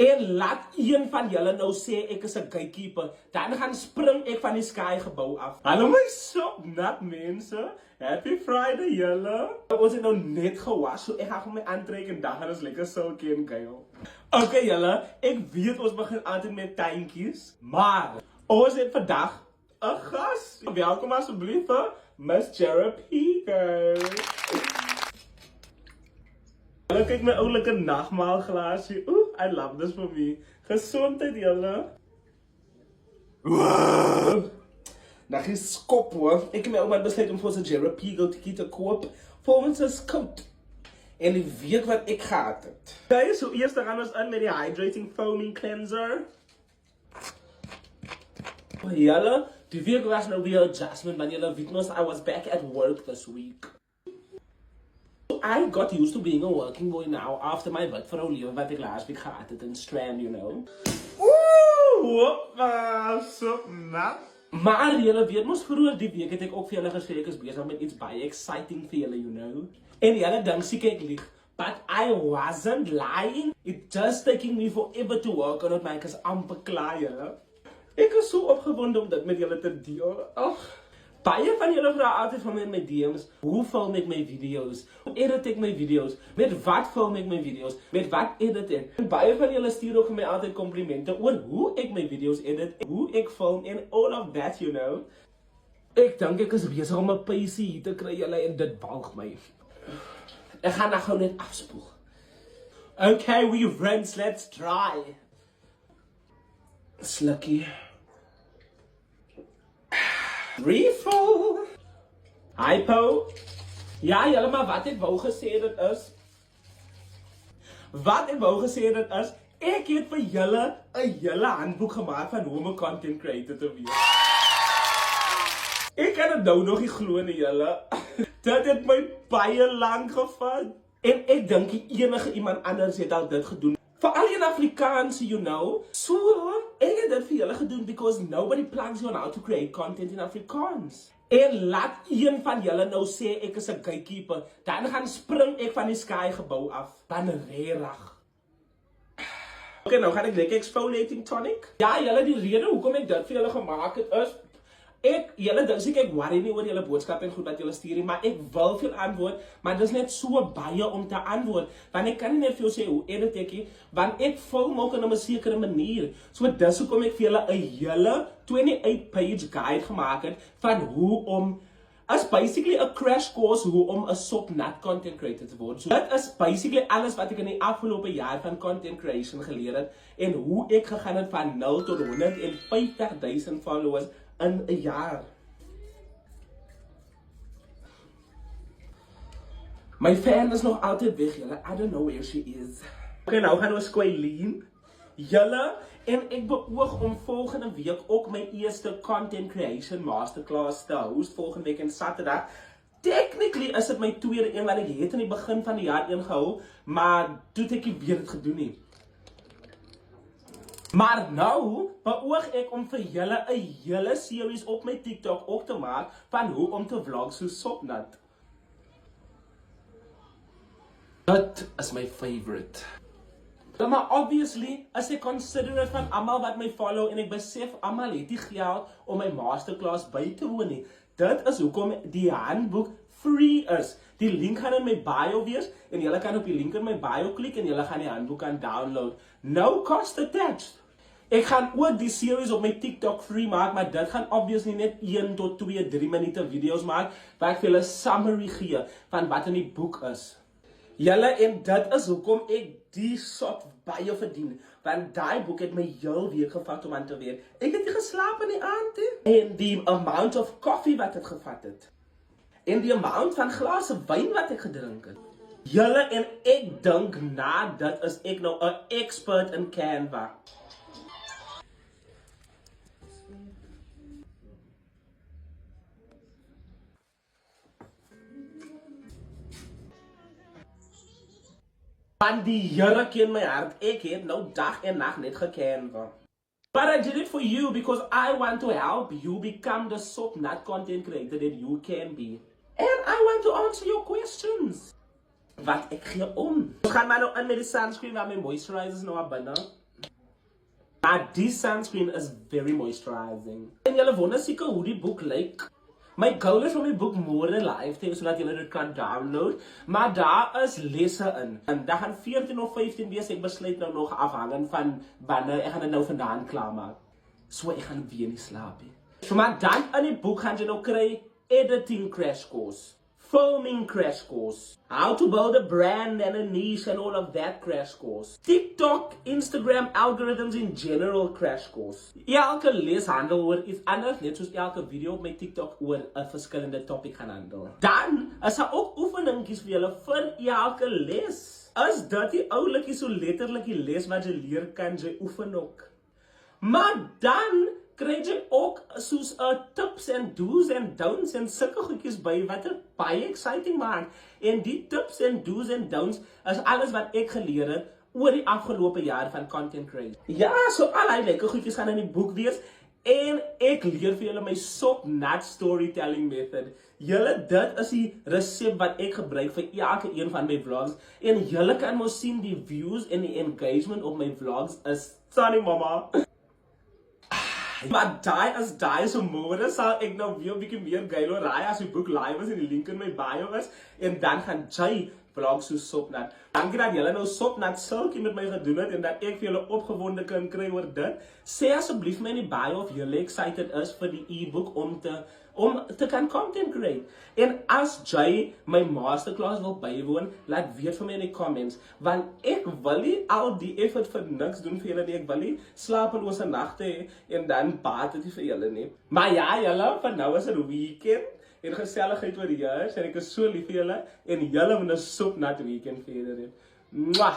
En laat een van julle nou sê ek is 'n gatekeeper, dan gaan spring ek van die Sky gebou af. Hallo my sopnat mense, happy Friday julle. Ons het nou net gewas, so ek gaan hom aantrek en dan gaan ons lekker sulke en kuil. Okay julle, ek weet ons begin altyd met tuintjies, maar ons het vandag 'n gas. Welkom asseblief vir Miss Jerapico. Hallo, kyk my oulike nagmaalglasie. I love this for me. Gesondheid julle. Wow. Nou is skop hoor. Ek en my ouma het besluit om vir ons 'n Jerapico te koop vir ons as coat. En die week wat ek gehad het. Okay, so eers gaan ons in met die hydrating foaming cleanser. Julle, die week was nou weer adjustment, man. Julle weet mos I was back at work this week. I got used to being a working boy now after my bid vir Olive wat ek laas week gehad het in Strand, you know. So nat. Maar julle weet mos vroeër die week het ek ook vir julle gesê ek is besig met iets baie exciting vir julle, you know. En julle dink seker ek lieg, but I wasn't lying. It just taking me forever to work on it, my is amper klaar, julle. Ek is so opgewonde om dit met julle te deel. Baie van julle vra altyd van my in my DM's, hoe film ek my video's? Hoe edit ek my video's? Met wat film ek my video's? Met wat edit ek? En baie van julle stuur ook vir my altyd komplimente oor hoe ek my video's edit, hoe ek film en all of that, you know. Ek dink ek is besig om 'n paisie hier te kry julle en dit balg my. Ek gaan nou net afspoel. Okay, we friends, let's try. Slukkie. Refill. Hypo. Ja, julle, maar wat ek wou gesê dit is. Ek het vir julle 'n hele handboek gemaak van hoe om 'n content creator te wees. Ek kan dit nou nog nie glo nie, julle. Dit het my baie lank gevat. En ek dink enige iemand anders het al dit gedoen. Veral in Afrikaans, you know. So, ek het dit vir julle gedoen because nobody plans you on how to create content in Afrikaans. En laat een van julle nou sê ek is 'n gatekeeper, dan gaan spring ek van die Sky gebou af. Dan regtig. Okay, nou gaan ek lekker exfoliating tonic. Ja, julle, die rede hoekom ek dit vir julle gemaak het is julle dink seker ek worry nie oor julle boodskappe en goed wat julle stuur nie, maar ek wil veel antwoord, maar dis net so baie om te antwoord, want ek kan nie net vir jou sê hoe edit ek nie, want ek film ook op 'n sekere manier. So dis hoekom ek vir julle 'n hele 28-page guide gemaak het van hoe om, is basically 'n crash course hoe om 'n sopnat content creator te word. So dit is basically alles wat ek in die afgelope jaar van content creation geleer het en hoe ek gegaan het van 0 tot 150,000 followers in 'n jaar. My fan is nog altyd weg, julle. I don't know where she is. Okay, nou gaan ons Quaileen. Julle, en ek beoog om volgende week ook my eerste content creation masterclass te host volgende week en Saterdag. Technically is dit my tweede een wat ek het in die begin van die jaar ingehou, maar toe het ek nie weer dit gedoen nie. Maar nou beoog ek om vir julle 'n hele series op my TikTok ook te maak van hoe om te vlog so sopnat. Dit is my favorite. Maar obviously, as ek considerate van almal wat my follow en ek besef almal het nie geld om my masterclass by te woon nie. Dit is hoekom die handboek free is. Die link gaan in my bio wees en julle kan op die link in my bio klik en julle gaan die handboek kan download. No cost attached. Ek gaan ook die series op my TikTok free maak, maar dit gaan obviously net 1 tot 2, 3 minute video's maak, waar ek vir julle summary gee van wat in die boek is. Julle, en dit is hoekom ek die sop baie verdien, want daai boek het my heel week gevat om aan te werk. Ek het nie geslaap in die aand nie. En die amount of coffee wat ek gevat het. En die amount van glase wyn wat ek gedrink het. Julle, en ek dink na dit is ek nou 'n expert in Canva. Want die Here ken my hart, ek het nou dag en nag net geken. But I did it for you because I want to help you become the sopnat content creator that you can be. And I want to answer your questions. Wat ek gee om. Ons gaan maar nou in met die sunscreen waar my moisturizers nou binne. Maar die sunscreen is very moisturizing. En julle wonder seker hoe die boek lyk. My goal is om die boek môre live te hê sodat julle dit kan download, maar daar is lesse in. En daar gaan 14 of 15 wees, ek besluit nou nog afhangend van wanneer ek gaan dit nou vandaan klaarmaak. So ek gaan weer nie slaap nie. So maar dan in die boek gaan jy nou kry editing crash course, filming crash course, how to build a brand and a niche and all of that crash course, TikTok, Instagram algorithms in general crash course. Elke les handel oor iets anders, net soos elke video op my TikTok oor 'n verskillende topic gaan handel. Dan is daar ook oefeningetjies vir julle vir elke les. Is dit die oulikie so letterlik die les wat jy leer kan jy oefen ook. Maar dan kry jy ook soos tips en do's en don'ts en sulke goedjies by wat dit baie exciting maak. En die tips en do's en don'ts is alles wat ek geleer het oor die afgelope jaar van content creation. Ja, so al die lekker goedjies gaan in die boek wees. En ek leer vir julle my sop-nut storytelling method. Julle, dit is die resep wat ek gebruik vir elke een van my vlogs. En julle kan mos sien die views en die engagement op my vlogs is sorry mama. Maar daai so môre sal ek nou weer 'n bietjie meer geilo raai as die boek live is en die link in my bio is. En dan gaan jy vlog so sop-nut. Dankie dat julle nou sop-nut sulkie met my gedoen het en dat ek vir julle opgewonde kan kry oor dit. Sê asseblief my in die bio of julle excited is vir die e-book om te kan content create. En as jy my masterclass wil bywoon, laat weet vir my in die comments, want ek wil nie al die effort vir niks doen vir julle nie. Ek wil nie slapelose nagte hê en dan baat dit nie vir julle nie. Maar ja, julle, van nou is 'n weekend en geselligheid oor die jaar, en ek is so lief vir julle en julle moet 'n sop-nut weekend verder hê. Mwah!